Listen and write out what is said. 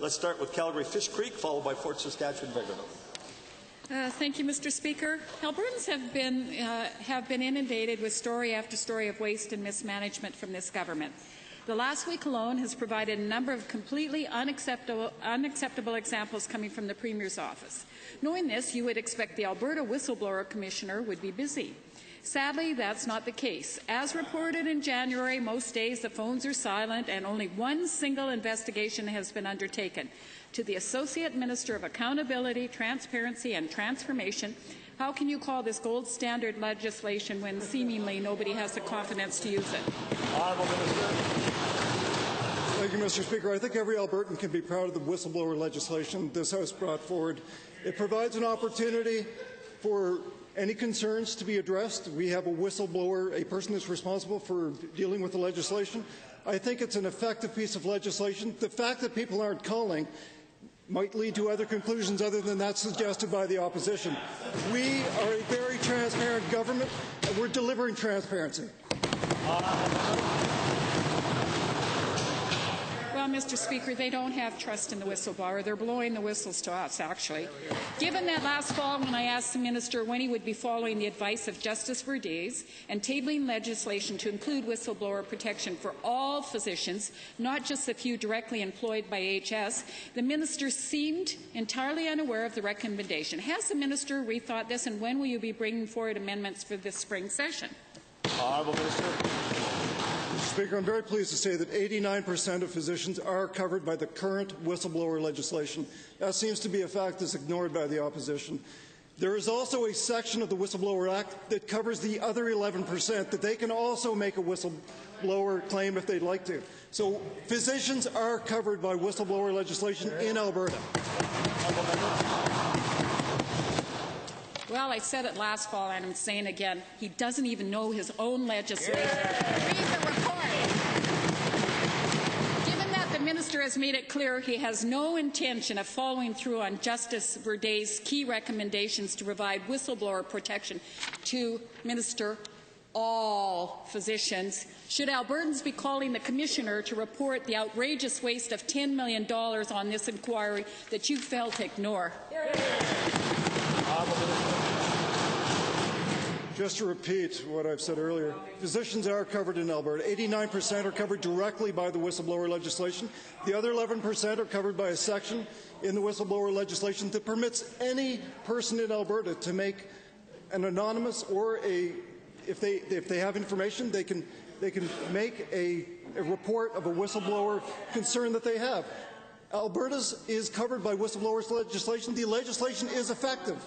Let's start with Calgary Fish Creek, followed by Fort Saskatchewan-Vegreville. Thank you, Mr. Speaker. Albertans have been inundated with story after story of waste and mismanagement from this government. The last week alone has provided a number of completely unacceptable examples coming from the Premier's office. Knowing this, you would expect the Alberta Whistleblower Commissioner would be busy. Sadly, that's not the case. As reported in January, most days the phones are silent and only one single investigation has been undertaken. To the Associate Minister of Accountability, Transparency and Transformation, how can you call this gold standard legislation when seemingly nobody has the confidence to use it? Honourable Minister. Thank you, Mr. Speaker. I think every Albertan can be proud of the whistleblower legislation this House brought forward. It provides an opportunity for any concerns to be addressed. We have a whistleblower, a person that's responsible for dealing with the legislation. I think it's an effective piece of legislation. The fact that people aren't calling might lead to other conclusions other than that suggested by the opposition. We are a very transparent government, and we're delivering transparency. Well, Mr. Speaker, they don't have trust in the whistleblower. They're blowing the whistles to us, actually. Given that last fall when I asked the Minister when he would be following the advice of Justice Verdes and tabling legislation to include whistleblower protection for all physicians, not just the few directly employed by HS, the Minister seemed entirely unaware of the recommendation. Has the Minister rethought this, and when will you be bringing forward amendments for this spring session? Honourable Minister. Mr. Speaker, I'm very pleased to say that 89% of physicians are covered by the current whistleblower legislation. That seems to be a fact that's ignored by the opposition. There is also a section of the Whistleblower Act that covers the other 11% that they can also make a whistleblower claim if they'd like to. So physicians are covered by whistleblower legislation in Alberta. Well, I said it last fall, and I'm saying again, he doesn't even know his own legislation. Read the report. Given that the Minister has made it clear he has no intention of following through on Justice Verdes' key recommendations to provide whistleblower protection to, Minister, all physicians, should Albertans be calling the Commissioner to report the outrageous waste of $10 million on this inquiry that you failed to ignore? Just to repeat what I've said earlier, physicians are covered in Alberta. 89% are covered directly by the whistleblower legislation. The other 11% are covered by a section in the whistleblower legislation that permits any person in Alberta to make an anonymous or if they have information, they can make a report of a whistleblower concern that they have. Alberta's is covered by whistleblower legislation. The legislation is effective.